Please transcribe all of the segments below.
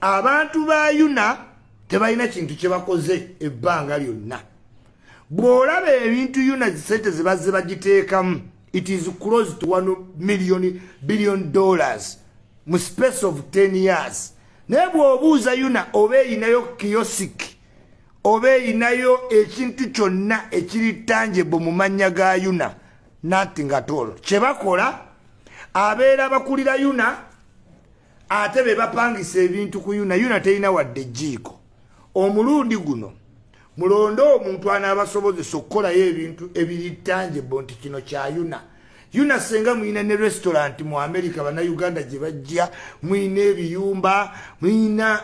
abantu ba yuna tebalina kintu kye bakoze ebbanga lyonna. Bw'olaba ebintu yuna sente ze bazze bagiteekamu, it is close to $1 billion mu space of 10 years. Naye bw'obuuza yuna oba eyinayo kiyosiki oba eyinayo ekintu kyonna ekiri tangible mu mannya ga yuna, nothing at all. Kye bakola abeera bakulira yuna ate be bapangisa ebintu ku yuna. Yuna terina wadde ejjiiko. Omulundi guno mulondo omuntu anaabasobozesa okukolayo ebintu ebiri tangible nti kino kya yuna. Yuna senga mwina ne restaurant mu America bana Uganda gye bajja, mwina ebiyumba, mwina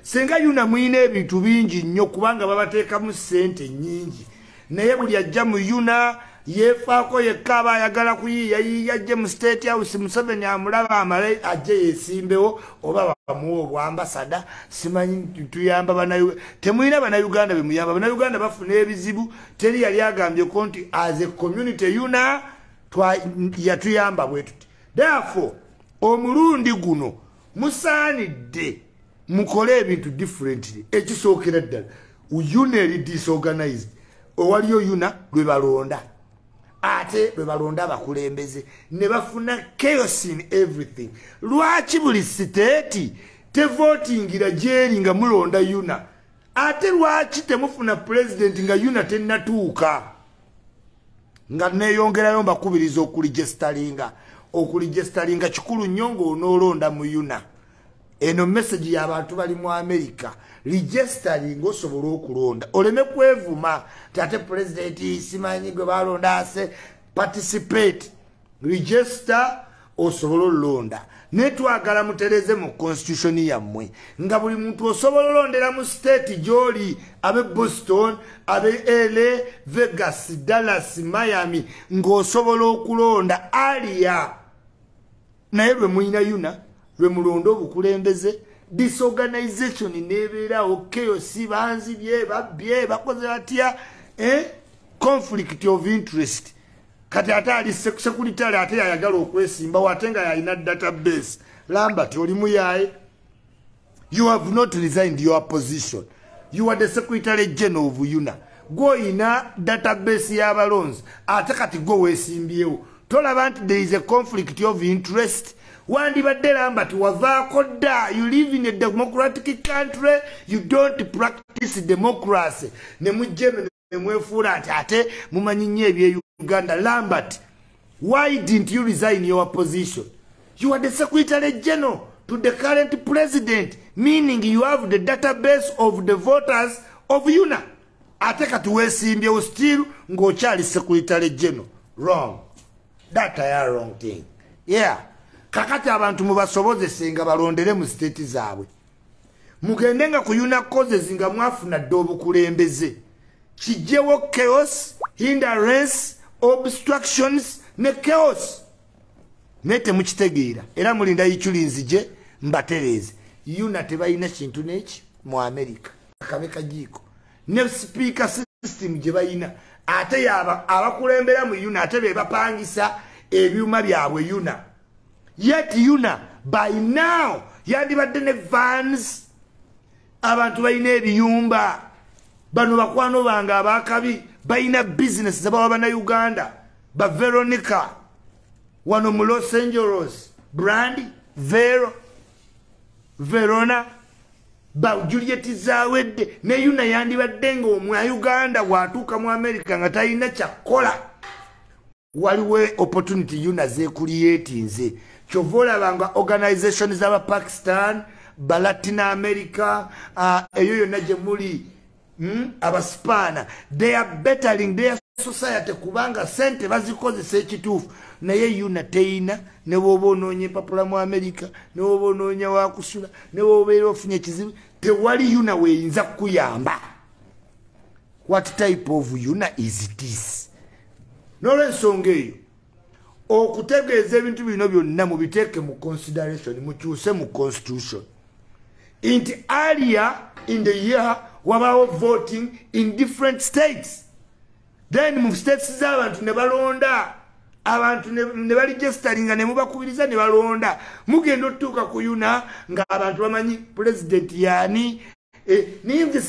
senga yuna mwina ebintu bingi nnyo kubanga babateekamu ssente nnyingi. Naye buli ajja mu yuna yefaako yekka aba ayagala kuyiiya yajje mu State House Museveni amulaba amale ajje yeesimbewo oba bamuwa obwambasada. Simanyi tuyamba banauganda. Temwina bannayuganda be muyamba. Bannayuganda bafuna ebizibu. Teri yali agambyeko nti as a community yuna yatuyamba bwe tuti. Therefore omulundi guno musaanidde mukole ebintu differently. Ekisookera ddala yuna eri disorganized. Owaliyo yuna lwe balonda. Ate lwe balonda abakulembeze ne bafuna chaos in everything. Lwaki buli state tevotingira jeri nga mulonda yuna? Ate lwaki temufuna president nga yuna tennatuuka? Nga neeyongerayo mbakubiriza okuligestalinga kikulu nnyo ng'onoolonda mu yuna. Eno message y'abantu bali mu America. Registering osobola okulonda. Oleme kwevuma tate president simanyi gwe balonda ase participate. Register osobola olonda. Netwagala mutereze mu constitution yammwe nga buli muntu osobola olondera mu state gy'oli, abe Boston, abe LA, Vegas, Dallas, Miami, ng'osobola okulonda aliya. Naye lwe muyina yuna lwe mulondo obukulembeze disorganization nebeerawo chaos banzibye babbye bakoze batya conflict of interest. Kati ate ali security ate yayagala okwesimba wate nga yalina database. Lambert oli muyaye. You have not resigned your position. You are the Secretary General of UNA. Go ina database y'abalonzi ate kati go weesimbyewo. Tolaba nti there is a conflict of interest. Wandibadde Lambert wavaako dda. You live in a democratic country. You don't practice democracy. Ne mujje mwefuula nti ate mumanyi nnyo ebye Uganda. Lambert, why didn't you resign your position? You are the Secretary General to the current president, meaning you have the database of the voters of UNA. Ate kati weesimbyewo still ng'okyali Secretary General. Wrong. That a wrong thing. Yeah. Kakati abantu mubasobozese nga balondere mu state zaabwe. Mugende nga ku UNA causes nga mwafuna dde obukulembeze. Kijjewo chaos, hindrance, obstructions ne chaos. Nete mukitegeera era mulinda Iculi nzije mbatereze. UNA tebalina kintu neki mu America. Kabeka jiko. Ne speaker system gye bayina. Ate abakulembera mu UNA ate be bapangisa ebyuma byabwe UNA. Yet UNA by now yandibadde ne vans abantu balina ebiyumba. Bano bakwano banga abakabi balina business zabawa bannayuganda. Ba Veronica wano mu Los Angeles, Brandy, Verona, ba Juliet zawedde ne UNA yandibadde nga Uganda watuuka mu America nga talina kyakola. Waliwo opportunity UNA zeecreatinze. Chovola banga organizations z'aba Pakistan, ba Latin America, eyo yonna gye muli abaspana. They are bettering their society kubanga sente bazikozesa ekituufu. Naye UNA teina ne bw'oba onoonya empapula mu America, ne bw'oba onoonya wakusula, ne bw'obeera ofunye ekizibu, tewali UNA weeyinza kukuyamba. What type of UNA is this? N'olw'ensonga eyo okutegeeza ebintu bino byonna mubiteeke mu consideration, mukyuse mu constitution. Inti earlier in the year wabawo voting in different states. Then mu states z'abantu ne balonda abantu ne bali registeringa ne mubakubiriza ne balonda mugenda otuuka ku yuna nga abantu bamanyi president yani ninze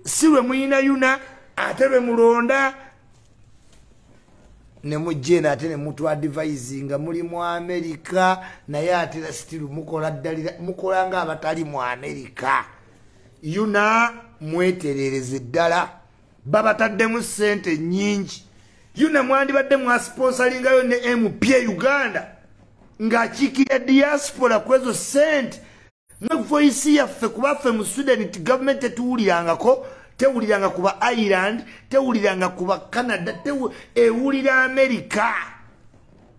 si lwe muyina yuna ate lwe mulonda ne mujjena ate ne mutu advise nga muli mu America naye ate still mukola dalira mukola nga abatali mu America yuna mweterereze ddala babataddemu sente nyingi yuna mwandibadde mwa sponsoringayo ne MP Uganda nga chikira diaspora kwezo sente mwe voice yaffe kubaffe mu Sweden government tuwulirangako tewuliranga kuba Ireland tewuliranga kuba Canada ewulira America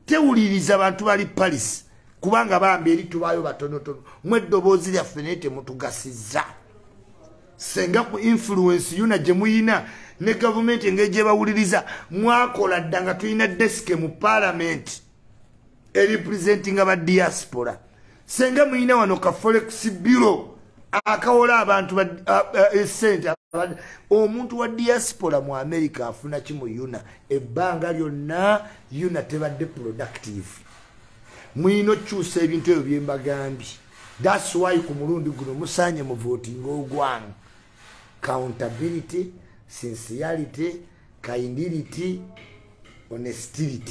tewuliriza abantu bali Paris kubanga bambi eri tubayo batonotono mwe ddoboozi lyaffe nete mutugasiza senga ku influence yuna gye muyina ne government ngeje bawuliriza mwakola ddanga tulina desk mu parliament representing aba diaspora senga muyina wano ka Felix bureau akawola abantu center omuntu wa diaspora mu America afuna kimu yuna ebbanga lyonna yuna tebadde productive mwino kyusa ebintu ebyo byembagambi that's why ku mulundi guno musanye mu voting ogwange accountability sincerity kindity honesty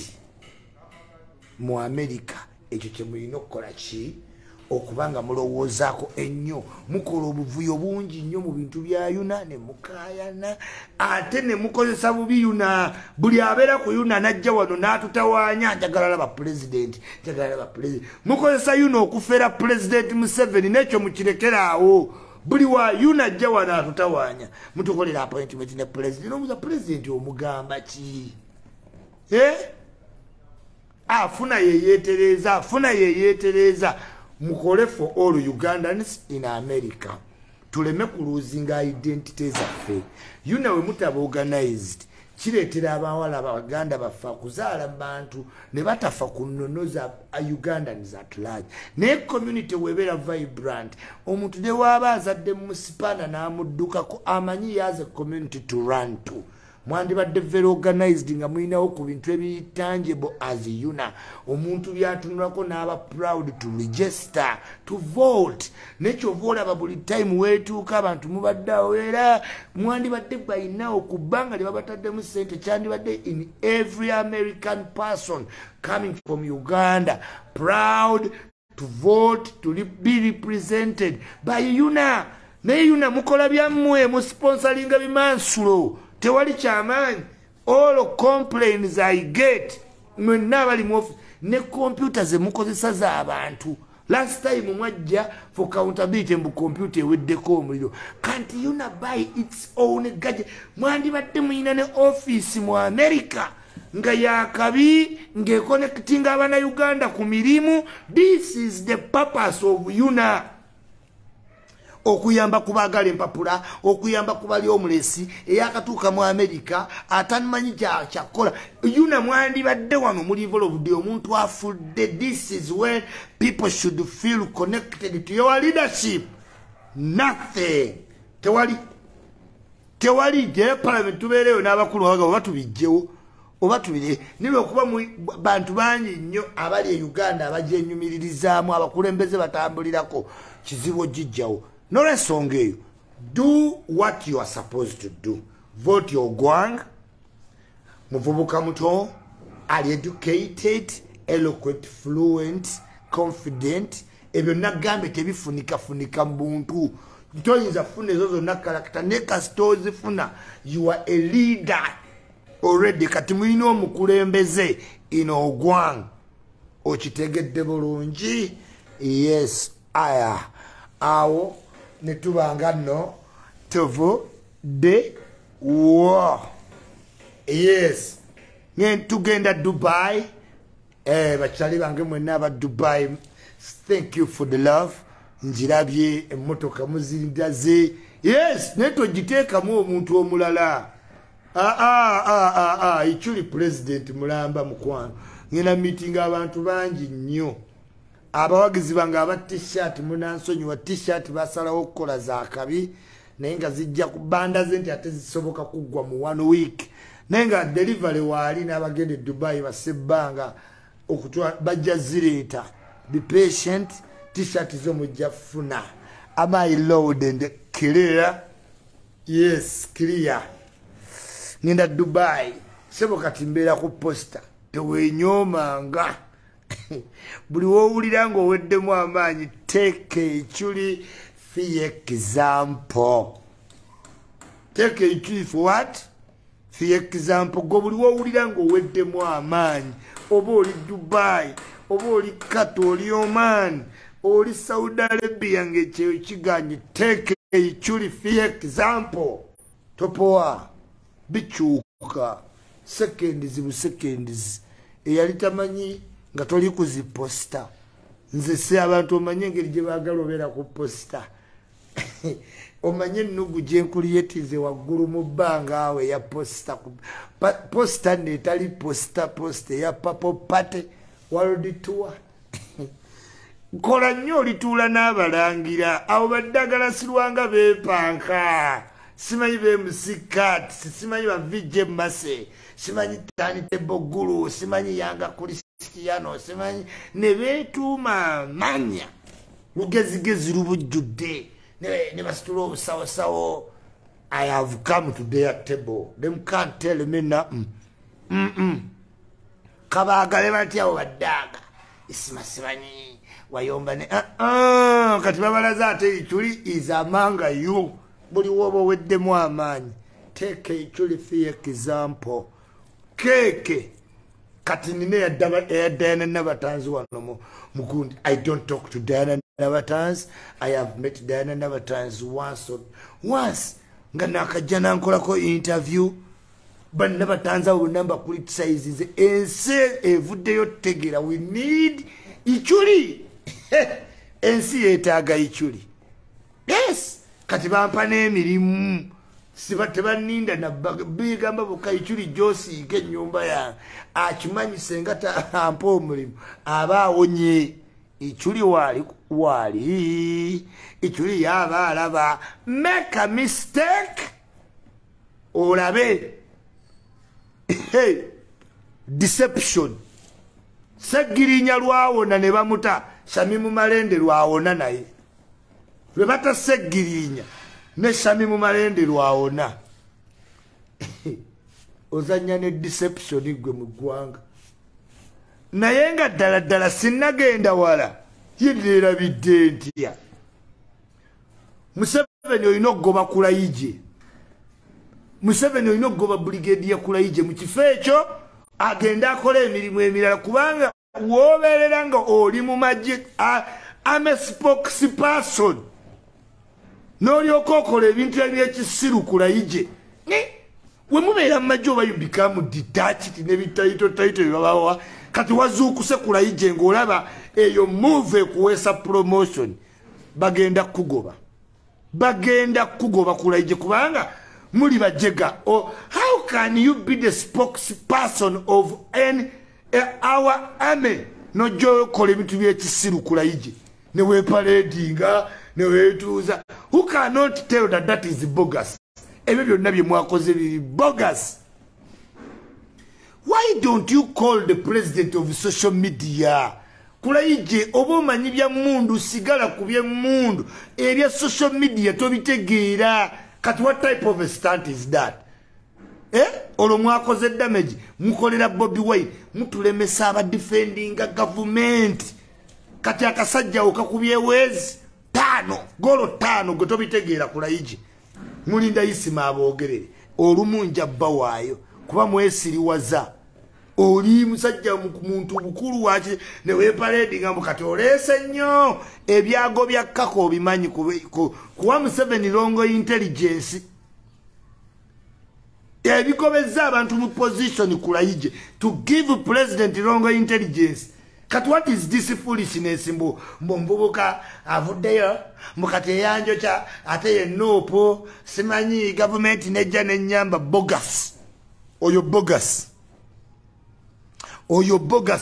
mu America ekyo kye mulina okukola ki okubanga mulowoozaako ennyo mukola obuvuyo bungi nnyo mu bintu bya yuna ne mukayana ate ne mukozesa bubi yuna buli abeera ku yuna najja wano n'atutawaanya njagala laba president mukozesa yuna okufeera president Museveni n'ekyo mukirekeraawo buli wa yuna ajja wano atutawaanya mutukolera appointment ne president n'omuza president omugamba ki afuna yeyeetereza mukole for all Ugandans in America tuleme kuluzinga identity zaffe yuna we mutaba organized kireetera abawala abaganda bafa kuzaala bantu ne batafa kunonoza Ugandans at large ne community webera vibrant omuntu ne waba azadde mu sipana n'amuddukako amanyi yaze community to run to mwandibadde very organized nga muyinawo ku bintu ebitangible as yuna omuntu byatunulako n'aba proud to register to vote nekyo olaba buli time weetuuka abantu mubaddeawo era mwandibadde bayinawo ku bbanga lye babataddemu sente kyandibadde in every American person coming from Uganda proud to vote to be represented by yuna naye yuna mukola byammwe mu sponsoringa bimansulo tewali kyamaanyi all complaints I get mwenna bali mu office ne computer ze mukozesa z'abantu last time mwajja for accountability mbu computer eweddeko omuliro kanti yuna buy its own gadget mwandibadde muyina ne office mu America nga yakabi ng'econnectinga abana Uganda ku mirimu this is the purpose of yuna okuyamba kubagala empapula okuyamba kubali omulesi eyakatuuka mu America atanimanyi kyakola yuna mwandibadde wano muli involved omuntu afudde this is when people should feel connected to your leadership nothing tewali je parliament tubeereyo n'abakulu baga oba tubijjewo oba tubire nilwe okuba bantu bangi nnyo abali e Uganda abajenyumirizaamu abakulembeze batambulirako kizibu ojijjawo n'olwensonga eyo do what you are supposed to do vote your gwang muvubuka muto ali educated eloquent fluent confident ebyo nagambe tebifunika mu buntu toyinza funa ezo zonna karakita ne kasita ozifuna you are a leader already kati muyina omukulembeze ino ogwang okitegedde bulungi yes aya awo netubanga no tovo de wo yes tugenda Dubai bachali bange mwenna aba Dubai thank you for the love njirabye emmotoka muzindaze yes neto giteekamu omuntu omulala Iculi president mulamba mukwano ngena meeting abantu bangi nnyo abawagizi bange aba t-shirt munansonyiwa t-shirt basalawo okukola za kabi naye nga zijja ku banda ze nti ate zisoboka kuggwa mu 1 week nenga delivery wali n'abagende Dubai basebbanga okutwa bajja zireta be patient t-shirt zo mujja funa am I loud and clear yes clear ninda Dubai sebo kati mbeera ku posta tewenyomanga buli wowulira nga oweddemu amaanyi take Iculi for example take Iculi for what for example go buli wowulira nga oweddemu amaanyi oba oli Dubai oba oli Qatar oli Oman oli Saudi Arabia ng'ekyeyo kiganye take Iculi for example topoa bikyuka seconds bu seconds eyali tamanyi nga toli kuziposta nze se abantu omanye engeri gye baagala obeera ku posta omanye ennugu gye nkuliyetize waggulu mu bbanga awe ya posta posta netali posta eya papo pate world tour kola nnyo olituula n'abalangira abo baddagala sirwanga beepanka simanyi bemusikati simanyi bavije mase simanyi tani tebogulu simanyi yanga Kristiano simanyi ne betuuma manya lugezigezi lubujjudde ne basitula obusawosawo I have come to their table them can't tell me nothing kabaagale batya abo baddaga simanyi wayomba ne kati babalaza ate Iculi is among you buli wobo weddemu amaanyi take Iculi for example keke kati nine ya Diana Nabatanzi wano mukundi I don't talk to Diana Nabatanzi I have met Diana Nabatanzi once nga nakajja nkolako interview but Nabatanzi abo namba criticize ensi evuddeyo tegera we need Iculi ensi yeetaaga Iculi yes kati bampa n'emirimu siba tebaninda na bigamba boka Iculi gyosiige ennyumba ya akimanyi senga tampa omulimu aba awonye Iculi wali Iculi yaba alaba make a mistake olabe hey deception segirinya lwawona ne bamuta Shamimu Malende lwawona naye lwe batasegirinya ne Shamimu Malende lwawona ozanya ne deception gwe mu ggwanga naye nga ddala sinnagenda wala yirira bidde ntya Museveni olina okugoba Kulaigye Museveni olina okugoba brigade ya Kulaigye mu kifo ekyo agenda akola emirimu emirala kubanga wobeerera nga oli mu magye I'm a spokesperson n'olyoka okola ebintu ebyekisiru Kulaigye we mubeera mu magye oba you become detached n'ebitayito byebabawa kati wazuukuse Kulaigye ng'olaba eyo move ekuweesa promotion bagenda kugoba Kulaigye kubanga muli bajega how can you be the spokesperson of our army nojo kola ebintu byekisiru Kulaigye ne weeparadinga ne weetuuza who cannot tell that is bogus ebyo byonna bye mwakoze biri bogus. Why don't you call the president of social media? Kulaigye oba omanyi bya mundu sigala ku bye mundu ebya social media tobitegeera kati what type of a stunt is that? Olwo mwakoze damage mukolera Bobi Wine mutulemesa aba defending government kati akasajja okakubye wezi 5 golo 5 gwe tobitegeera Kulaigye mulinda isima abogerere olumunja bawaayo kuba mwesiriwaza oli musajja muntu bukulu wache ne weparade ngambo kati olese nnyo ebyago bya kako obimanyi kuwa Museveni longo intelligence ebikobeza abantu mu position Kulaigye to give president longo intelligence. Kati what is this foolishness mbubuka avuddeyo mukate yanjo cha ate nopo simanyi government nejja nenyamba bogus oyo bogus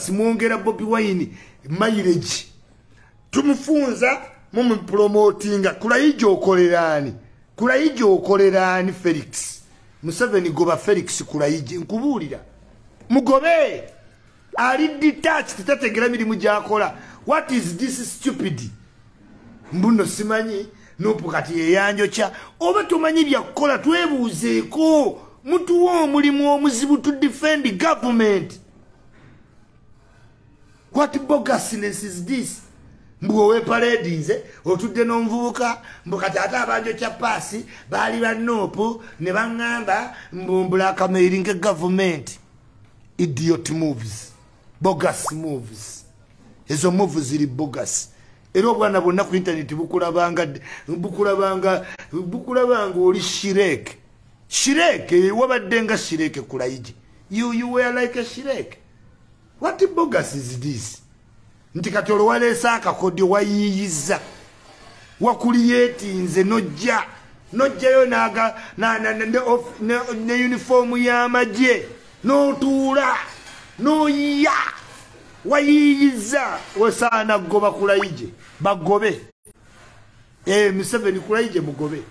muongera Bobi Wine mileage tumufunza promotinga Kulaigye okolerani Felix Museveni goba Felix Kulaigye nkubuulira mugobe ali detached tategera mirimu gyakola. What is this stupid? Mbuno simanyi nopu kati yeyanjo cha oba tumanyi byakola twebuuzeeko mutuwa omulimu omuzibu to defend government. What bogusness is this? Mbuwe parade nze otudde n'omuvubuka mbukati ate abanjo kya paasi baali banopu ne baŋŋamba mbumbula akamairinge government. Idiot moves, bogus moves. Ezo moves ziri bogus. Era obwana bwonna ku internet bukulabanga oli Shirek. Shirek wabadde nga Shirek Kulaigye. You were like a Shirek. What bogus is this? Nti kati olwaleesa akakodyo wayiyiza wakuliyeetinze nojjayo ne uniform y'amagye n'otuula n'oyiya wayiyiza wasaana goba Kulaigye bagobe. Museveni Kulaigye mugobe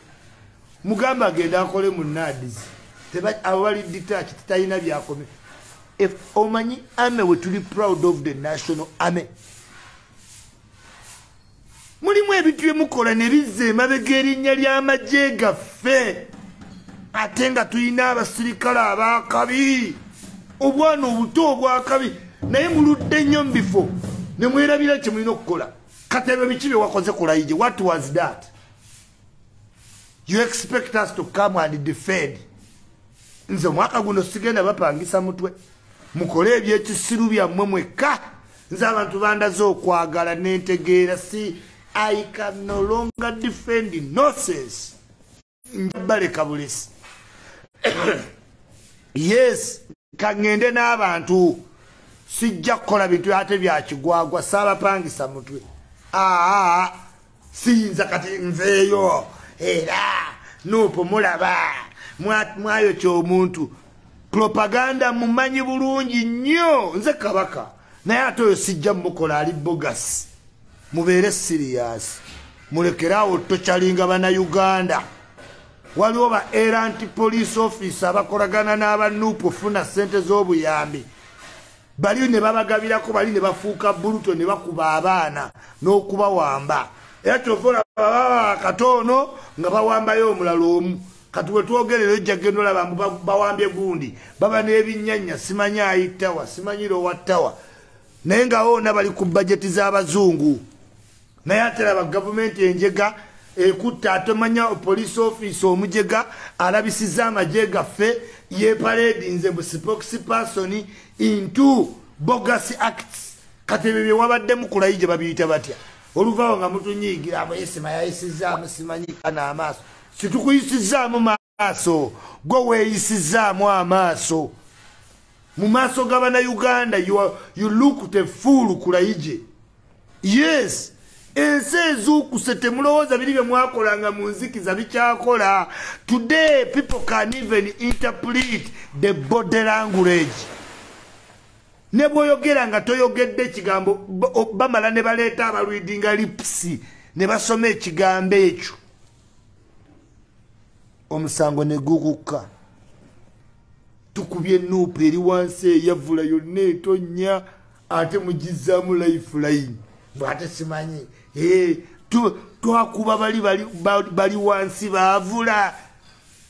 mugamba agenda akole mu NADS abo bali detached talina byakome. If omanyi ame we tuli proud of the national army. Mulimu ebintu byemukola ne bizza emabega erinnya ly'amagye gaffe ate nga tulina abasirikale abakabi obwana obuto obwakabi naye muludde nnyo mu bifo ne mwerabira kye mulina okukola. Katebe biki bye wakoze Kulaigye? What was that? You expect us to come and defend? Nze omwaka guno sigenda bapangisa mutwe mukole ebyekisiru byammwe mwekka. Nze abantu bandaze okwagala n'entegeera si I can no longer defend nonsense. Njabaleka bulesi. Yes, kangende n'abantu sijja kukola bintu ate byakigwagwa saabapangisa mutwe. Siyinza kati nveeyo era nupo mulaba mwayokya omuntu. Propaganda mumanyi bulungi nnyo nze kabaka naye ate oyo sijja mukola ali bogus. Mubeere serious mulekerawo tokyalinga bana Uganda. Waliwo ba errant police officer abakolagana n'abanuupu ofuna ssente z'obuyambi bali ne babagabirako bali ne bafuuka buluto ne bakuba abaana n'okubawamba. Era kyova olaba katono nga bawambayo omulala omu. Kati we twogerera ojja genda olaba bawambye gundi baba n'ebinnyanya simanyi ayitawa simanyi lowattawa naye nga wona bali ku bajeti z'abazungu. Naye ate laba gavumenti enjega ekutta atomanya police office omujega alabisiza amagye gaffe yeparedinze mu spokesperson into bogus acts. Kati ebyo bye wabaddemu Kulaigye babiyita batya? Oluvaawo nga mutunyiigira abo yesima yayisizaamu simanyiika n'amaaso. Situkuyisizaamu maaso gwe weeyisizaamu amaaso mu maaso g'abana Uganda. You look the fool Kulaigye. Yes, ensi ezuukuse temulowooza biri bye mwakolanga mu nzikiza bikyakola. Today people can even interpret the body language. Ne bw'oyogera nga toyogedde ekigambo bamala ne baleeta abalwidinga lips ne basoma ekigambo ekyo omusango ne gukuka. Tukubye nuupu eri wansi eyavula yonna etonnya ate mugizaamu lifeline bw'ate simanyi twakuba bali wansi baavula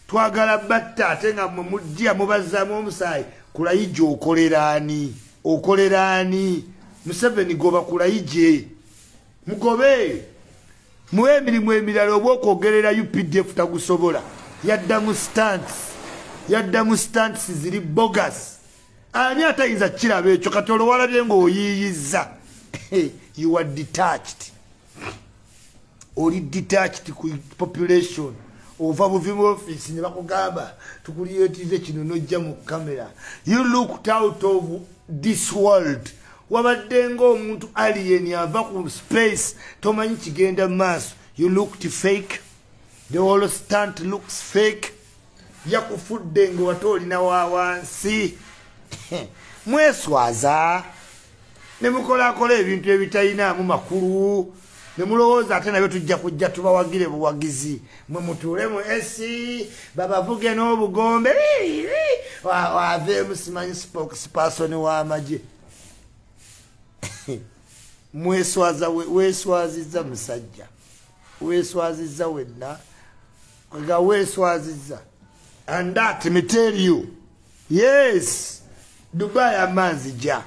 twagala batta ate nga mwe mujja mubazaamu omusaayi. Kulaigye okolera ani? Museveni goba Kulaigye mugobe muwe emirimu emirala oba okwogerera UPDF tagusobola. Yaddamu stance ziri bogus. Ani atayinza kiraba ekyo kati olwalabye ng'oyiyiza. You are detached. Oli detached ku population. Ova buvimu office ne bakugamba tukuliyetize kino nojja mu kamera. You looked out of this world. Wabadde ng'omuntu alien ava ku space tomanyi kigenda maaso. You looked fake. The whole stunt looks fake. Yakufudde ng'ate olina wa wansi. Mweswaza ne mukolakola ebintu ebitalinamu makulu. ne mulowooza ate nabyo tujja kujja tubawagire buwagizi mwe mutuule mu esi babavuge n'obugombe waveemu simanyi spokesperson w'amagye weeswazizza musajja weeswazizza wenna nga weeswazizza and that me tell you yes Dubai amanzi ja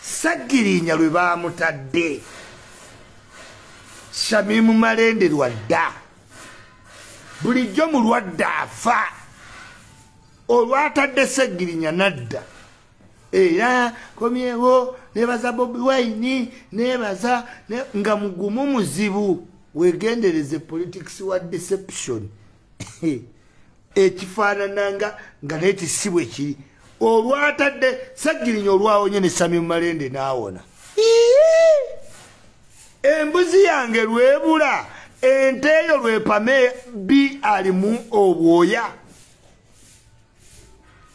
Sagirinya lwe baamutadde Shamimu Malende lwadda bulijjo mulwadde afa olwatadde Sagirinya nadda era komyewo nebaza Bobi Wine nebaza nga mugumu muzibu wegendereze politics wa deception ekifaanananga nga n'ekisibwe kiri olwatadde Sagirinya olwawonye ne Shamimu Malende n'awona embuzi yange lwebula ente eyo lwepame bi alimu obwoya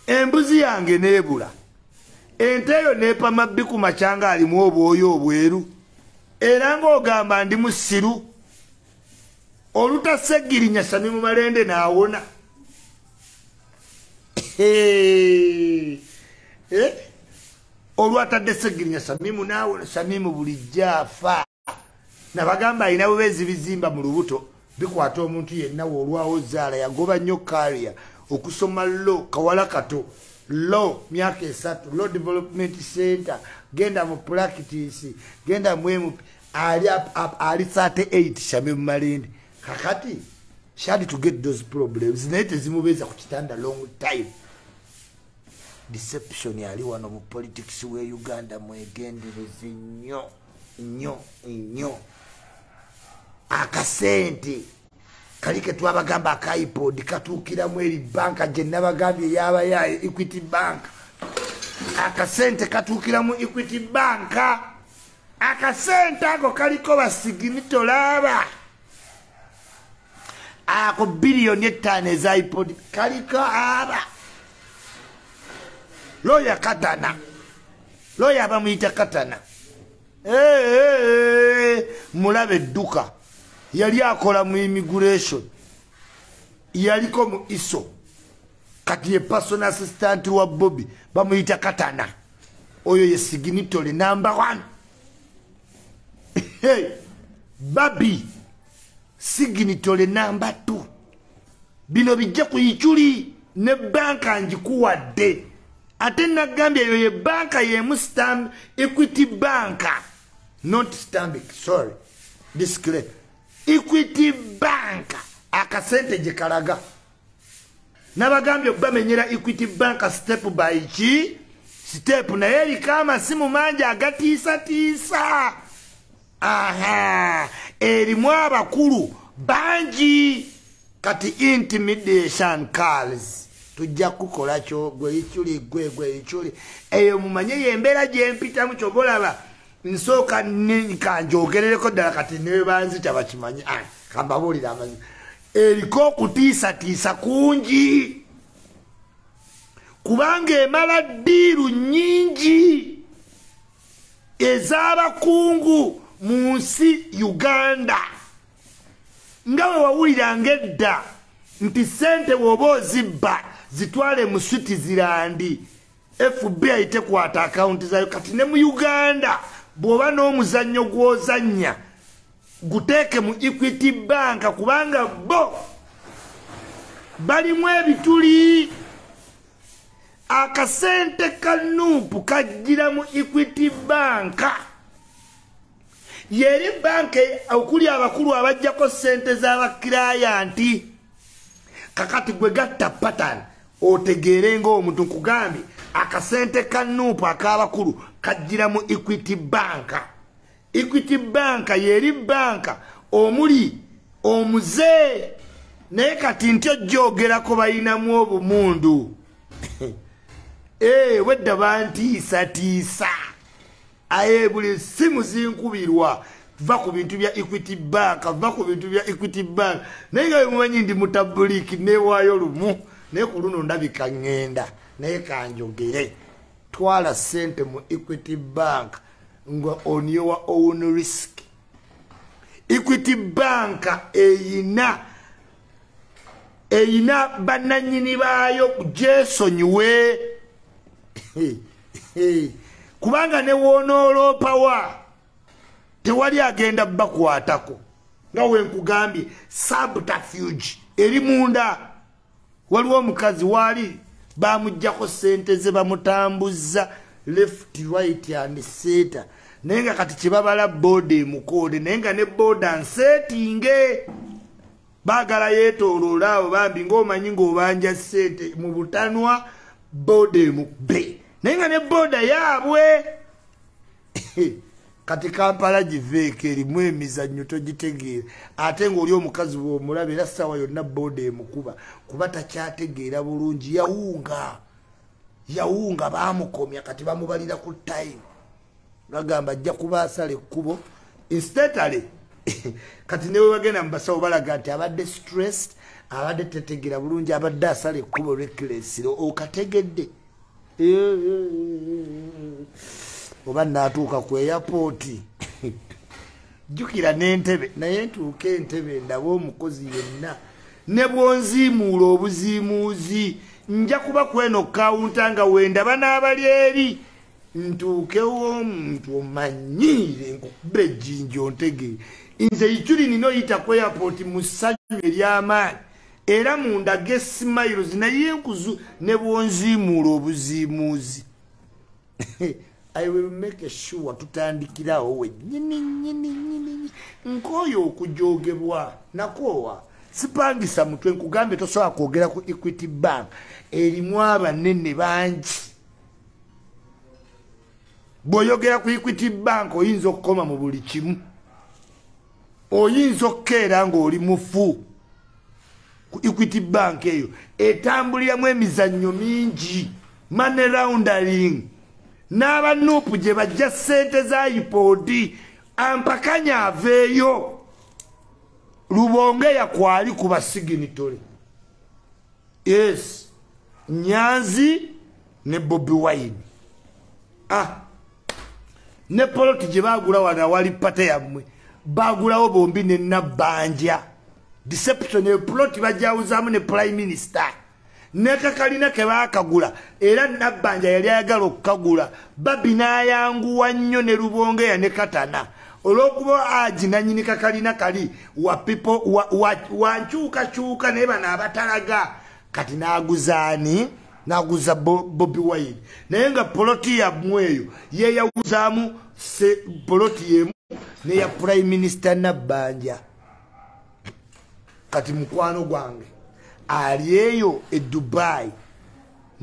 embuzi yange nebula ente eyo nepama bi ku makyanga alimu obwoya obweru era ng'ogamba ndi musiru oluta Sagirinya Shamimu Malende n'awona olwatadde Sagirinya Shamimu n'awona Shamimu bulijjo afa nabagamba alina bwebezi bizimba mu lubuto bikwata omuntu yenna olwawo zaala yagoba nnyo kariya okusoma lo kawala kato lo myaka 3 lo development center genda mu practice genda mwemu ali 38 Shamimu Malende kakati she had to get those problems naye tezimubeza ku kitanda long time deception yali wano mu politics we Uganda mwegendereze nnyo akasente kalike twabagamba akaipod katuukiramu eri banka gye nabagambye yaba ya Equity Bank akasente katuukiramu Equity Bank akasente ako kaliko basiginito laba ako biliyoni 5 eza iPod kaliko aba loya katana loya bamuyita katana mulabe duka yali akola mu immigration yaliko mu iso kati ye personal assistant wa Bobi bamuyita katana oyo ye signatory number 1 hey Bobi signatory number 2 bino bijja ku Iculi ne banka njikuwadde ate nagambye eyo ye banka yemu stamp Equity Bank not Stanbic sorry discreet Equity Bank akasente gye kalaga nabagambye bamenyera Equity Bank step by step naye eriko amasimu mangi agatiisatiisa aha erimu abakulu bangi kati intimidation calls tujja kukola kyo gwe Iculi gwe Iculi eyo mumanye yembeera gyempitamu kyobolaba nsooka kanjogerereko ddala kati ne banzita bakimanyi kambabuulira amazima eriko okutiisatiisa kungi kubanga emala ddiiru nnyingi ez'abakungu mu nsi Uganda nga we wawuliranga edda nti sente bw'oba ozibba zitwale mu Switzerland FBI tekwata akawunti zayo kati ne mu Uganda bw'oba n'omuzannyo gw'ozannya guteeke mu Equity Bank kubanga bo balimu ebituli akasente kanuupu kajjira mu Equity Bank yeri banka okuli abakulu abajjako sente z'abakirayanti kakati gwe gatta pattern otegeere ng'omuntu nkugambye akasente kanuupu ak'abakulu kajjira mu Equity Bank. Equity Bank yeri banka omuli omuzee naye kati nti ojjogerako bayinamu obumundu wedda bantiisatiisa aye buli simu zinkubirwa va ku bintu bya Equity Bank va ku bintu bya Equity Bank naye nga mumanyi ndi mutabuliki newaayo lumu naye ku luno ndabika ngenda naye kanjogere twala sente mu Equity Bank on your own risk. Equity Bank eyina bananyini bayo jesonyiwe kubanga ne wonoolo power tewali agenda bakwatako nga wenkugambye subterfuge eri munda waliwo omukazi wali bamujjako sente ze bamutambuza left right and center nenga kati kibabala bode mukode nenga ne boda nsetinge bagala yetololaawo bambi ng'omanyi ng'obanja sente mu butanwa bode mube nenga ne boda yaabwe kati Kampala giveeke erimu emizannyo togitegeera ate ng'oli omukazi bw'omulaba era ssaawa yonna bode emukuba kuba takyategeera bulungi yawunga baamukomya kati bamubalira ku time bagamba ajja kuba asala ekkubo instead kati newe bagenda mu basawo balaga nti abadde stressed abadde tetegeera bulungi abadde asala ekkubo reckless okategedde oba naatuuka ku airport jjukira n'entebe naye ntuuka entebe ndaba omukozi yenna ne bwonziimuula obuziimuuzi nja kuba kweno kawunta nga wendaba n'abali eri ntuukewo omuntu omanyiire nkukube ejjinja ontegeere nze Iculi nina oyita ku airport mu ssanyu ery'amaanyi era munda g'esimayirozi naye nkuzu ne bwonziimuula obuziimuuzi I will make sure tutandikirawo wennyini nkooyo okujoogebwa nakoowa sipangisa mutwe nkugambe tosobola kwogera ku Equity Bank erimu abanene bangi bw'oyogera ku Equity Bank oyinza okukoma mu buli kimu oyinza okukeera ng'oli mufu ku Equity Bank eyo etambuliramu emizannyo mingi money laundering n'abanuupu gye bajja ssente za ipodi ampakanya aveeyo Lubonge yakwali ku basiginitole yes Nyanzi ne Bobi Wine ne poloti gye baagula wana wali pate yammwe baagulawo bombi ne Nabbanja deception e poloti bajawuzaamu ne prime minister ne kakalina ke baakagula era Nabbanja yali ayagala okukagula Babi n'ayanguwa nnyo ne Lubonge ne Katana olwokuba aginanyini kakalina kali wa people wankyukakyuka naye bano abatalaga kati n'aguzaani n'aguza Bobi Wine naye nga poloti yammwe eyo yeeyawuzaamu poloti yemu neya prime minister Nabbanja kati mukwano gwange ali eyo e Dubai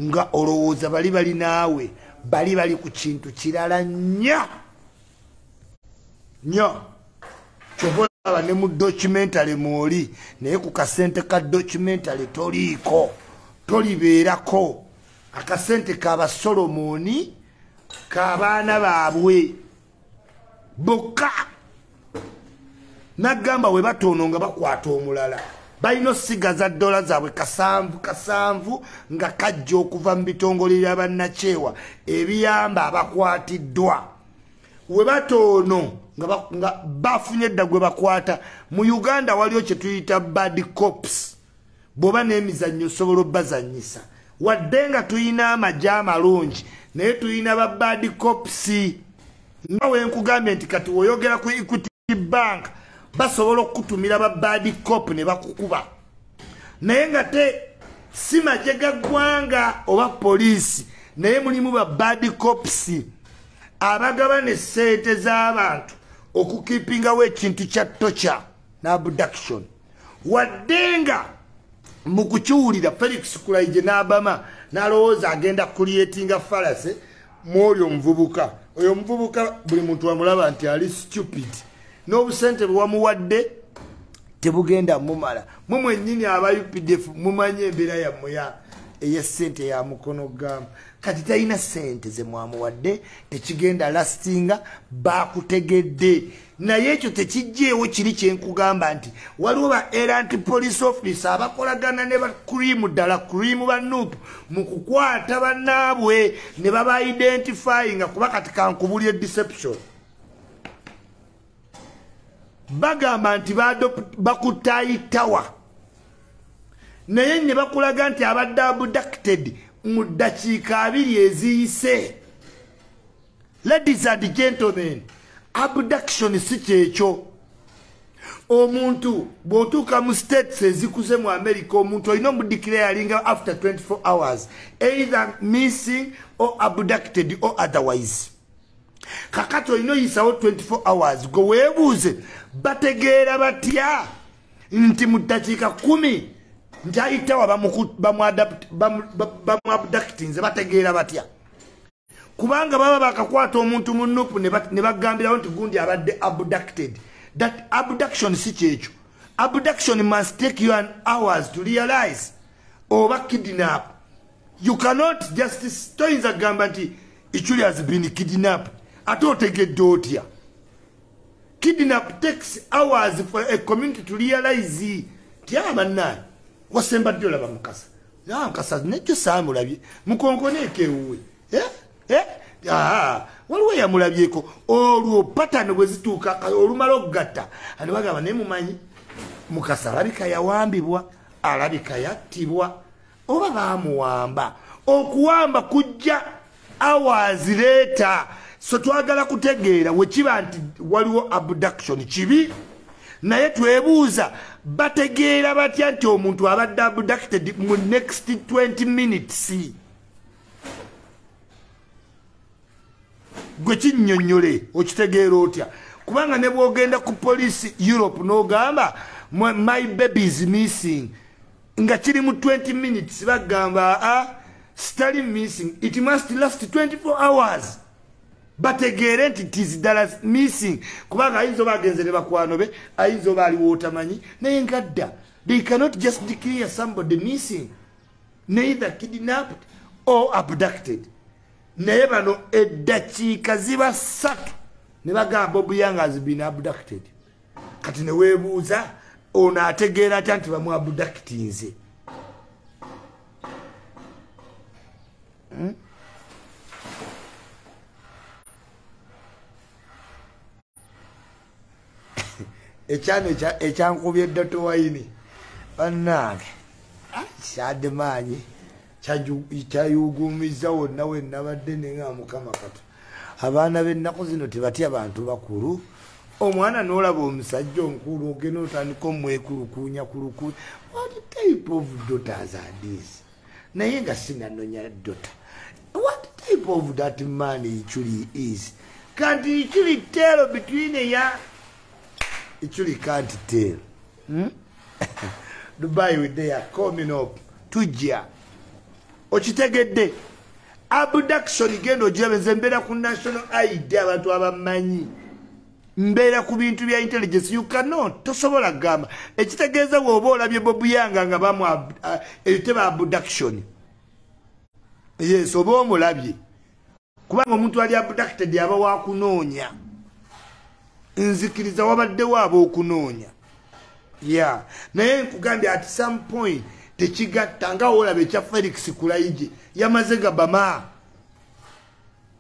nga olowooza bali naawe bali ku kintu kirala nnyo kyova ne mu documentary mwoli naye ku kasente ka documentary tolibeerako akasente kaba Solomoni k'abaana baabwe bokka nagamba we batono nga bakwata omulala balina osiga za dola zaabwe kasanvu nga kajja okuva mu bitongole bya bannakyewa ebiyamba abakwatiddwa we batono nga bafunye edda gwe bakwata mu Uganda waliyo kye tuyita bad cops bw'oba n'emizannyo osobola obbazannyisa wadde nga tuyina amagye amalungi naye tuyina ba bad cops nga wenkugambye nti kati woyogera ku Equity Bank basobola okutumira ba bad cop ne bakukuba naye nga te si magye ga ggwanga oba poliisi naye mulimu ba bad cops abagaba ne ssente z'abantu okukipingawo ekintu kya tocha n'abduction wadde nga mu kukiwulira Felix Kulaigye n'abama n'alowooza agenda creatinga falase mwoli omuvubuka oyo omuvubuka buli muntu wamulaba nti ali stupid n'obusente bwewamuwadde tebugenda mumala mwennyini aba UPDF mumanyi embeera yammwe ey'essente ya mukono gamu kati talina ssente ze mwamuwadde tekigenda lastinga baakutegedde naye ekyo tekijjeewo kiri kyenkugamba nti waliwo ba errant police officer abakolagana ne bakurimu ddala kurimu banuupu mu kukwata bannaabwe ne baba identifyinga kuba kati kankubulya deception bagamba nti bakutayitawa naye ne bakulaga nti abadde abducted mu ddakiika 2 eziyise. Ladies and gentlemen, abduction si kyekyo. Omuntu bw'otuuka mu states ezikuze mu America, omuntu olina omudeclaringa after 24 hours either missing or abducted or otherwise. Kakati olina oyisawo 24 hours gwe weebuuze bategeera batya nti mu ddakiika 10 nti ayitawa bamuabductinze bategeera batya? Kubanga baba bakakwata omuntu mu nupu ne bagambirawo nti gundi abadde abducted. That abduction si kyekyo. Abduction must take you an hours to realize oba kidnap. You cannot just toyinza gamba nti Iculi has been kidnapped. Ate otegedde otya? Kidnap takes hours for a community to realize tiamanna wasembadde olaba mukasa nkasa nekyo saamulabye mukonkoneeko ewuwe waliwo yamulabyeko olwo patano bwe zituuka olumala okugatta ane bagamba naye mumanyi mukasa alabika yawambibwa alabika yattibwa oba baamuwamba. Okuwamba kujja hours later. So twagala kutegeera wekiba nti waliwo abduction kibi naye twebuuza bategeera batya nti omuntu abadde abducted mu next 20 minutes. Gwe kinnyonnyole okitegeera otya? Kubanga ne bwogenda ku police Europe n'ogamba my baby is missing nga kiri mu 20 minutes bagamba study missing, it must last 24 hours. Bategeere nti tizdala missing kubanga ayinza bagenze ne bakwano be ayinza baliwo otamanyi naye ngadda. They cannot just declare somebody missing, neither kidnapped or abducted. Naye bano eddakiika ziba 3 ne bagamba Bobi has been abducted. Kati ne weebuuza ono ategeera atya nti bamu abductinze? Ekyano ekyankubye Dr. Wayini bannange kyadde maanyi kyayugumiza wonna we nabadde nenga Mukama kata. Abaana b'ennaku zino tebatya bantu bakulu. Omwana n'olaba omusajja omukulu ogenda otandika omwekulukuunya. What type of daughters are these? Naye nga sinanonya daughter. What type of that man Iculi is? Can't Iculi tell between a Iculi can't tell. Dubai with they are coming up. Tujja. Okitegedde. Abduction gendo jebenze mbera ku national ID abantu abamanyi. Mbera ku bintu bya intelligence you cannot tosobola gamba. Ekitegeeza woba olabye Bobi nga bamu ebiteba abduction. Yes, oba omulabye. Kubanga omuntu ali abducted yaba wa kunoonya. Nzikiriza wabadde waba okunoonya. Yeah. Naye nkugambye at some point tekigatta nga olabe ekya Felix Kulaigye yamaze gabama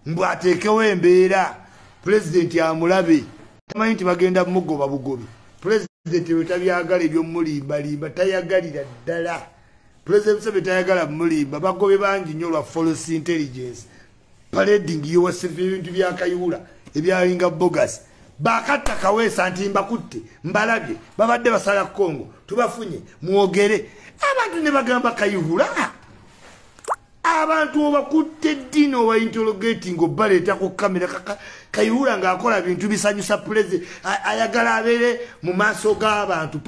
mbw ateekewo embeera president amulabe tamanyi nti bagenda mugoba bugobi. President wetabyagala eby'omulimbalimba tayagalira ddala. President Museveni tayagala mulimba bagobe bangi nnyo lwa false intelligence parading yourself ebintu byakayula ebyalinga bogus. Bakatta Kaweesa nti mbakutte mbalabye babadde basala Kongo tubafunye muogere abantu ne bagamba Kayihura. Abantu obakutte dino wa interrogating obaleta ku kamera Kayihura ng'akola bintu bisanyusa president ayagala abeere mu maaso g'abantu.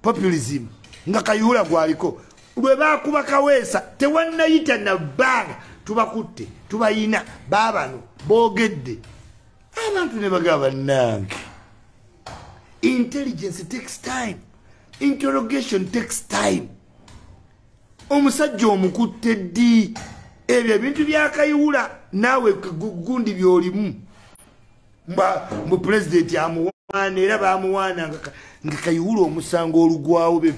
Populism nga Kayihura gwaliko lwe bakuba Kaweesa tewannayita na bbanga tubakutte tubayina baabano boogedde. Abantu ne bagamba nange. Intelligence takes time. Interrogation takes time. Omusajja omukutte ddi ebyo ebintu bya Kayihura naawe gundi byolimu mu president amuwaana era baamuwaana nga Kayihura omusango olugwawo be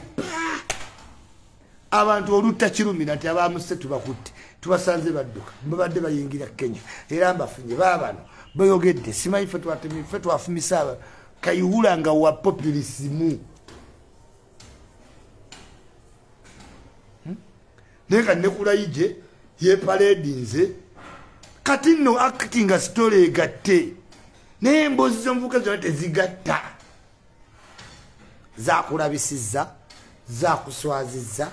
abantu olutta kirumira nti abamuse tubakutte tubasanze badduka babadde bayingira Kenya era mbafunye baabano bayogedde simanyi fe twafumisa Kayihura nga wa populism neka ne Kulaigye ye parade nze kati no acting a story egatte ne mbozi z'omuvuka zonna tezigatta zakulabisizza zakuswazizza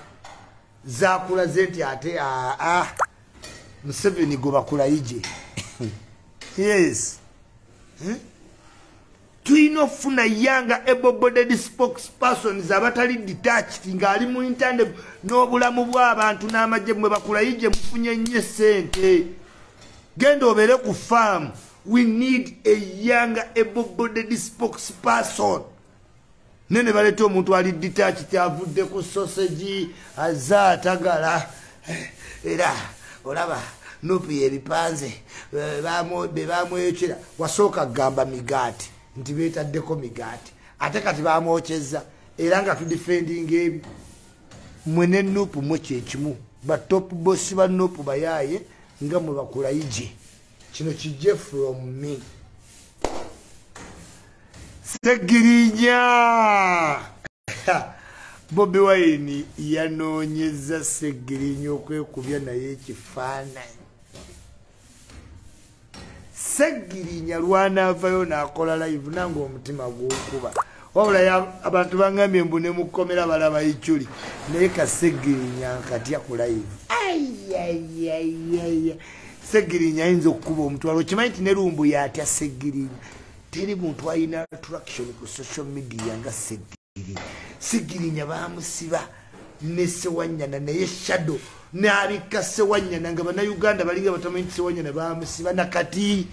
zakulaze nti ate Museveni goba Kulaigye yes tulina ofuna yanga able-bodied spokespersons abatali detached ng'ali mu internet n'obulamu bw'abantu n'amagye mwe Kulaigye mufunye nnyo sente genda obeere ku farm. We need a young able-bodied spokesperson. Nene baleta omuntu ali detached avudde ku sausage azza tagala era olaba nupi ebipanze bamwekera wasooka gamba migaati nti beetaddeko migaati ate kati bamwokyezza era nga tudefending ebyo mwene nupu mwe kyekimu batop bosi ba nupu bayaye nga mwe Kulaigye kino kijje from me Segirinya Bobi Wine yanoonyeza Segirinya okwekubya naye ekifaananyi Segirinya lwanaavayo n'akola live nange omutima gw'okuba wabula abantu bangambye mbu ne mukomera balaba Iculi naye ka Segirinya nkatya ku live Segirinya ayinza okukuba omutwalo okimanyi nti ne lumbu yatya Segirinya teri muntu alina attraction ku social media nga Segirinya bamusiba ne Sewanyana naye shadow n'abika Sewanyana nga bannayuganda balinga batamanyi Sewanyana bamusiba nakati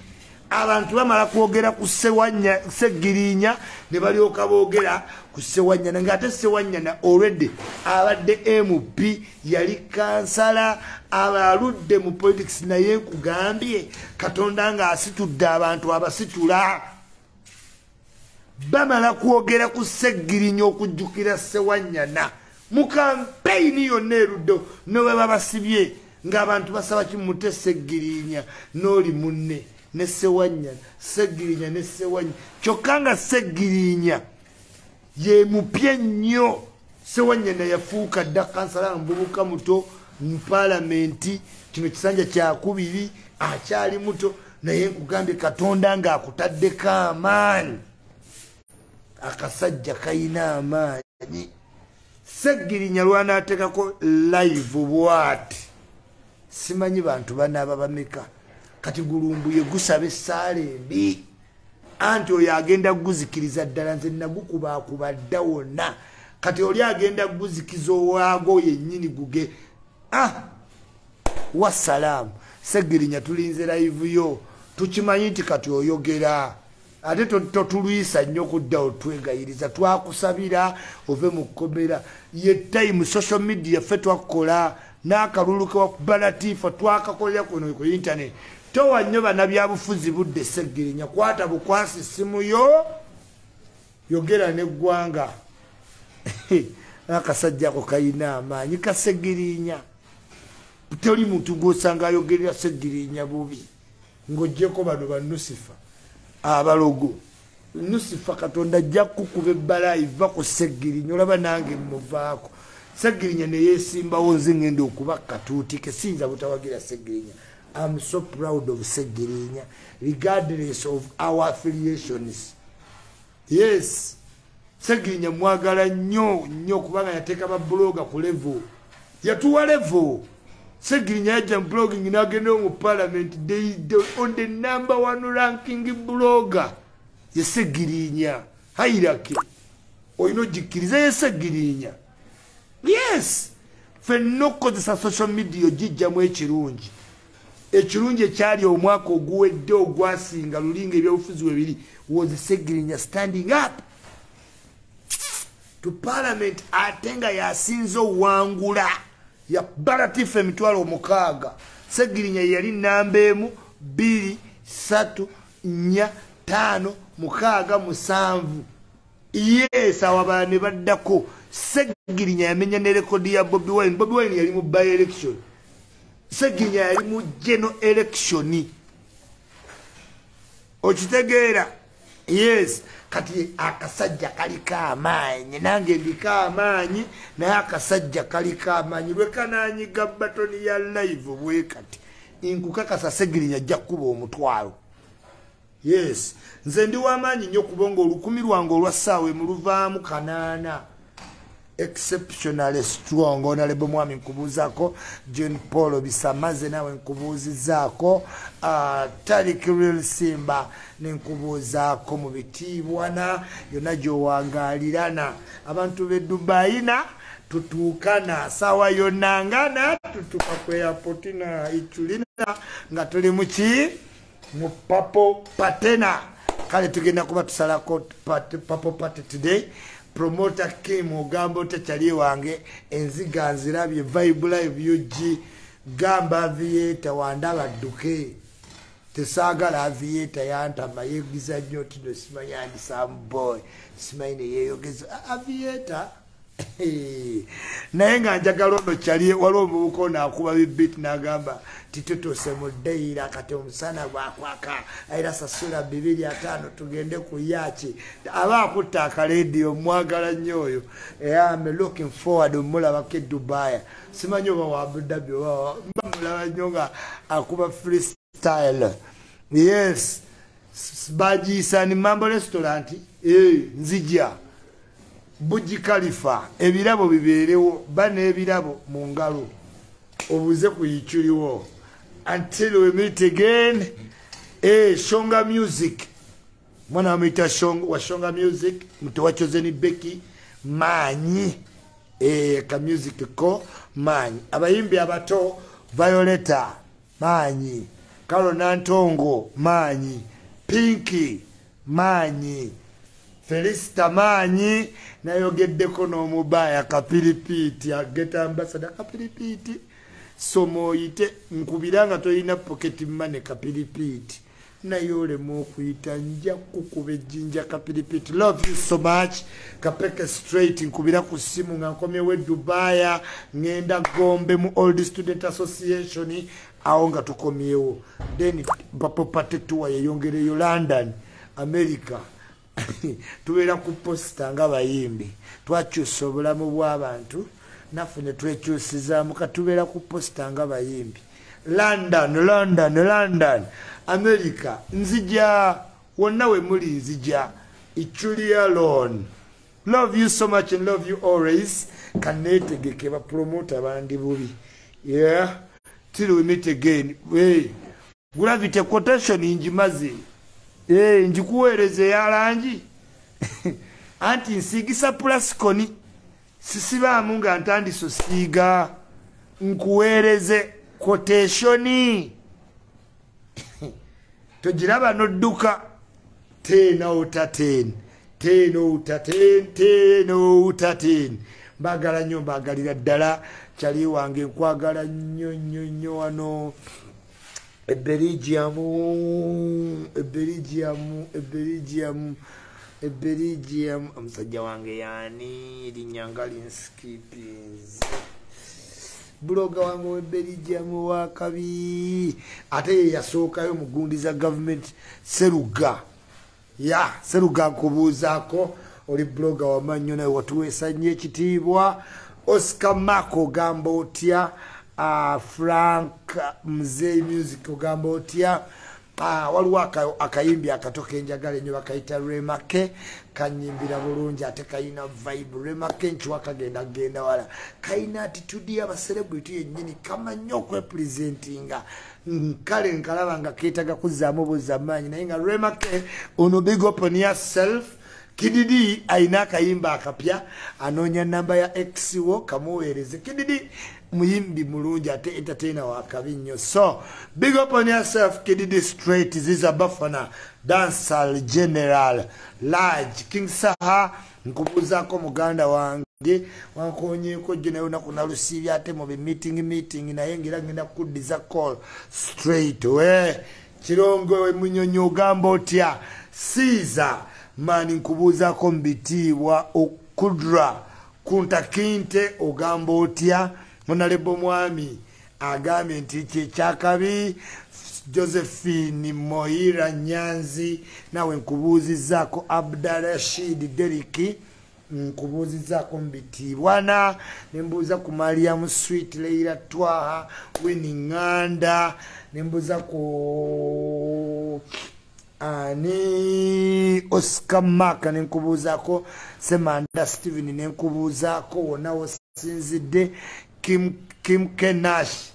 abantu bamala kwogera ku Segirinya ne balyoka boogera ku Sewanyana ng'ate Sewanyana already abadde MP yali kansala abaludde mu politics naye nkugambye Katonda ng'asitudde abantu abasitula bamala kwogera ku Segirinya okujjukira Sewanyana mu kampeyini yonna eruddo nowe babasibye ng'abantu basaba kimute Segirinya n'oli munne ne Sewanyana Segirinya ne Sewanyana kyokka nga Segirinya ye mupye nnyo Sewanyana yafuuka dda kansala mububuka muto mu palamenti kino kisanja kyakubiri akyali muto naye nkugambye Katonda ng'akutaddeko amaanyi akasajja kayina amaanyi Segirinya lwanaatekako live bwati simanyi bantu banaaba bameka kati gulumbuye gusaba essaala embi anti oyo agenda guzikiriza ddala nze nagukubaakuba dda wonna kati oli agenda guzikiza owaago yennyini guge wassalaamu Segirinya tulinze live yo tukimanyi nti kati oyogera ate totulwisa nnyo kuddawo twegayiriza twakusabira ove mu kkomera ye time social media ffe twakukola n'akalulu kewakubalatifa twakakolera kuno ku internet towa nnyo bannabyabufuzi budde Segirinya kwata bukwasi simu yo yogera n'eggwanga akasajjako kayina amaanyi ka Segirinya toli muntu gw'osanga ayogerera Segirinya bubi ng'oggyeko bano bannusifa abalogo Nusifa Katonda ajja kukuba ebbala iva ku Segirinya olaba nange muvaako Segirinya ne yeesimbawo nze ngenda okuba katuuti kesinza butawagira Segirinya. I'm so proud of Segirinya regardless of our affiliations. Yes, Segirinya mwagala nnyo kubanga yateeka ba blogger ku level yatuwa level. Segirinya yajja mu blogging n'agenda mu parliament on the #1 ranking blogger ye Segirinya hierarchy oyino jikiriza ye Segirinya. Yes, fenno kozesa social media jijjamu ekirungi ekyali omwaka oguwedde ogwasinga lulinga ebyobufuzi webiri was Segirinya standing up to parliament atenga yasinzo wangula ya baratife emitwalo 6. Segirinya yali nambemu 2 3 4 5 6 7. Yes, awabane baddako Segirinya yamenya ne rekodi ya Bobi Wine. Bobi Wine yali mu by election. Segirinya yali mu general election. Okitegeera Yes, kati akasajja kaliko amaanyi nange ndiko amaanyi naye akasajja kaliko amaanyi lwe kananyiga batoni ya live bwe kati nkukakasa Segirinya ajja kuba omutwalo. Yes, nze ndi w'amaanyi nnyo kubonga olukumi lwange olwa ssaawa mu luvaamu 8 exceptionally strong. Honorable Mwami nkubuuzaako, John Paul Bisamaze nawe nkubuuzizaako, Tariq Real Simba nenkubuuzaako mu bitiibwana yonna gy'owangaalirana abantu b'e Dubayina tutuukana sawa yonna ngana tutuuka ku airport na Iculi nga tuli mu ki mu Papo Patena. Kale tugenda kuba tusalako Papo Pate today. Promoter Kim ogambo tekyali wange enziga nzirabye Vibe Live yogi gamba aviator wandaba dduke tesaagala aviator yantama yegiza nnyo tino simanyandi some boy simayine yeyogeza aviator naye nga njagala ono kyali waliwo omubuko naakuba bibit n'agamba titutuse mu ddeyira kati omusana gwakwaka era sasula 250 tugende ku yaki aba akutta akalediyo mwagala nnyo oyo. I'm looking forward omulabako e Dubai. Simanyi oba wa Abu Dhabi oba mulaba nnyo nga akuba freestyle. Yes, bagiisa ni Mambo Restaurant nzija Buji Khalifa ebirabo bibeerewo bana ebirabo mu ngalo obuze ku Iculiwo. Until we meet again, Shonga Music. Mwana wamita wa Shonga Music, mtuwachozeni Beki, manyi. Ka music ko, manyi. Abayimbi abato, Violeta, manyi. Karo Nantongo, manyi. Pinky, manyi. Felix manyi. Na yogeddeko n'omubaya Kapilipiti, ageta ambassador Kapilipiti. Somo yite nkubiranga toyina pocket money Kapilipiti naye olemu okuyita nja kukuba ejjinja Kapilipiti. Love you so much. Kapeke straight nkubira ku simu nga nkomyewo Dubai ngenda Gombe mu Old Student Association awo nga tukomyewo then Papo Pate tour yeyongereyo London America tubeera ku posta nga bayimbi twakyusa obulamu bw'abantu nafune twekyusiza mukatubeera ku posta nga bayimbi London America nzija wonna we muli nzija Iculi alone. Love you so much and love you always. Kanetegeke ba promoter bandi bubi. Yeah, till we meet again. Gravity quotation injimaze njikuweereze yalangi anti nsigisa plasconi sisibaamu nga ntandiso siiga nkuweereze quotationi togiraba nodduka 10 out of 10 mbagala nnyo mbagalira ddala kyali wange nkwagala nnyo wano Belgium omusajja wange yani Linyangalinskipins bloga wange we Belgium wakabi ate yasookayo mugundiza government Seruga nkubuuzaako oli bloga wamannyo naye watuweesa nnyo ekitiibwa. Oscar Mako ogamba otya? Frank Mzee Music ogamba otya? Waliwo akayimbi akatoka enjagala ennyo bakayita Remake kanyimbira bulungi ate kayina vibe. Remake nkiwa kagenda wala kayina attitude y'abacelebrity yennyini kamanyi okwepresentinga kale nkalaba nga keetaga kuzzaamu buzzamaanyi naye nga Remake ono big up on yourself. Kididi aina akayimba akapya anoonya namba ya X wo kamuweereze. Kididi muyimbi mulungi ate entertainer wakabi nnyo. So big up on yourself Kididi straight. Ziza Bafana Dancehall General Large King Saha nkubuuzaako muganda wange wankonyeeko gye naye onaku nalusiibya ate mu meeting naye ngira ngenda kuddiza call straight we Kirongo we Munyonyi ogamba otya? Caesar mani nkubuuzaako mbitiibwa okudra kuntakinte ogamba otya? Honorable Mwami agambye nti kyakabi Josephine Moira Nyanzi nawe nkubuuzizaako Abdalrashid Deriki nkubuuzizaako Mbitibwana nembuuza ku Mariam Sweet Leila Twaha Winnie Nganda nembuuza ku ani Oscar Maka nenkubuuzaako Semanda Steven nenkubuuzaako wonna wasinzidde Kim Kenash.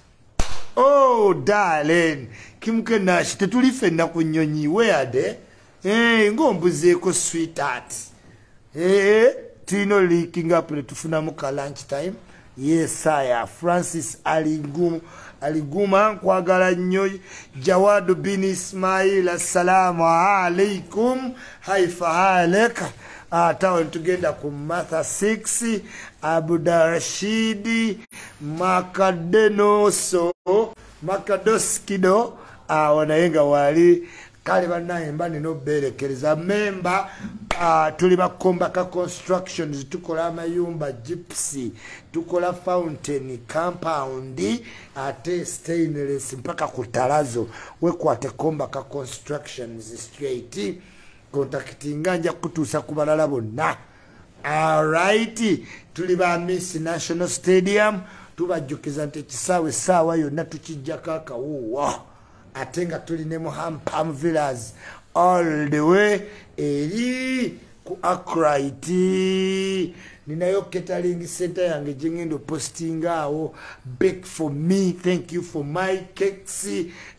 Oh darling, Kim Kenash tetuli fenna ku nnyonyi weade ng'ombuzeeko sweetheart tulina leaking up ne tufunamu ka lunch time. Yes aya Francis Aliguma nkwagala nnyo. Jawadu bin Ismail assalamu alaikum haifa haleka tawe tugenda ku Martha 6 Abdalrashid Makadoskido wanayenga wali kale banaye mbani no berekereza member tuli bakomba ka constructions tukola amayumba gypsy tukola fountain compound ate stainless mpaka kutalazo wekwate komba ka constructions straight contactinga nja kutuusa ku balala bonna. Alright, tuli ba Miss National Stadium tubajjukiza nti ekisaawe essaawa yonna tukijjako akawuuwa ate nga tuli ne mu Hampam Villas all the way eri ku Acrite. Ninayo catering center yange jengendo posting awo. Bake for me, thank you for my cakes.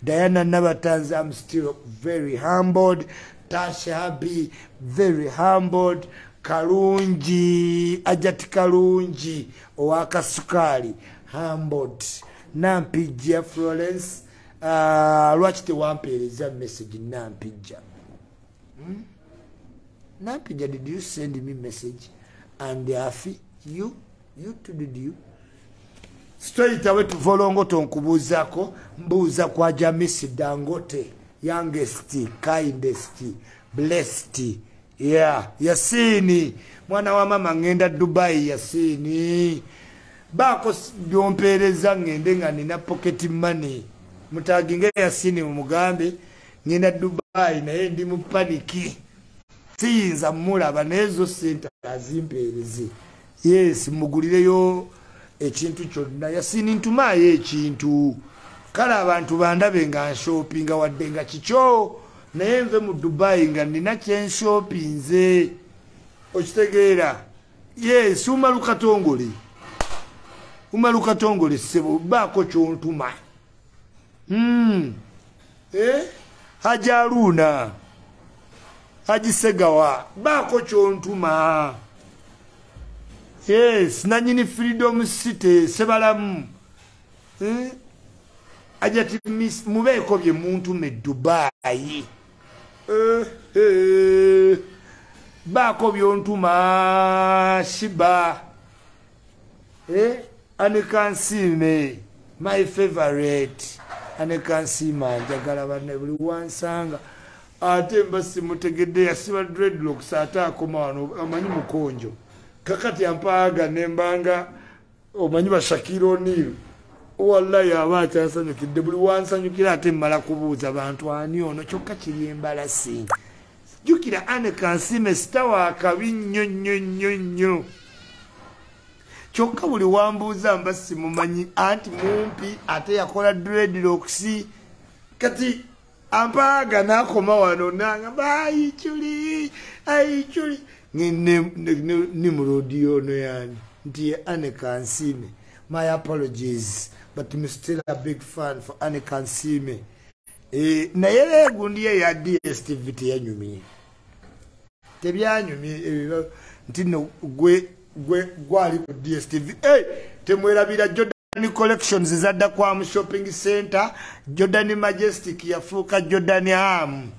Diana Nabatanza, I'm still very humbled. Tasha Habi, very humbled. Kalungi, Ajati Kalungi, Owaka Sukari, humbled. Nampija Florence, watch the one page message in Nampija. Nampija, did you send me message? And Afi, you too did you? Straight away to Volongo Tonkubuuzako, mbuuza kwa Jamisi Dangote, youngest, kindest, blessed. Yeah, Yasini, mwana wa mama ngenda Dubai Yasini. Bako byompereza ngende nga nina pocket money. Mutaginge Yasini umugambe ngenda Dubai naye ndi mu paniki. Siyinza mulaba nezo sente azimpereze. Yes, mugulireyo ekintu kyonna. Yasini ntumaye ekintu. Kala abantu bandabe nga shopping wadde nga kikyo. Naye nve mu Dubai nga nina kyenshopinze okitegeera. Yes, umaluka tongole sebo baako kyontuma. Hajaruna Hajisegawa baako kyontuma. Yes, nanyini Freedom City sebalamu. Ajati mubeeko bye muntu me Dubai. Baako byontuma Shiba. Anekansime, my favorite. Anekansima njagala banne buli wansanga. Ate mbasi mutegedde yasiba dreadlocks ate akoma wano amanyi mukonjo. Kakati ampaga nembanga omanyi ba Shakira O'Neal. Wallahi abacha asanyukidde buli wansanyukira ate mmala kubuuza bantu ani ono kyokka kiri embalasi. Jukira Anekansime stawa akabi nnyo. Kyokka buli wambuuza mbasi mumanyi anti mumpi ate yakola dreadlocks kati ampaga nakoma wano nanga Iculi ni murodi ono yani nti Anekansime. My apologies, but I'm still a big fan for Anekansime. Na yele gundi ya DSTV teyanyumi. Tebyanyumi ntino gwali ku DSTV. Temwerabira Jordan Collections zadda kwa shopping center. Jordan Majestic yafuuka Jordan Ham.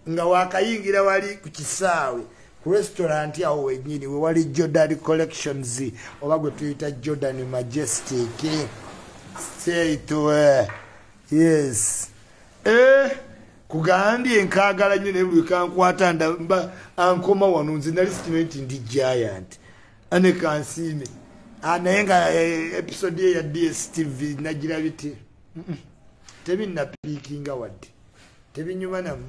Nga wakayingira wali ku kisaawe. Restaurant awo wenyini we wali Jordan Collections oba gwe tuyita Jordan Majestic. Say to yes. Kugambye nkagala nnyo nebuli kankwata ndamba ankoma wano nze nali statement ndi giant. Anekansime. Naye nga episode ya DSTV nagira biti. tebinnapiikinga wadde tebinyuma namu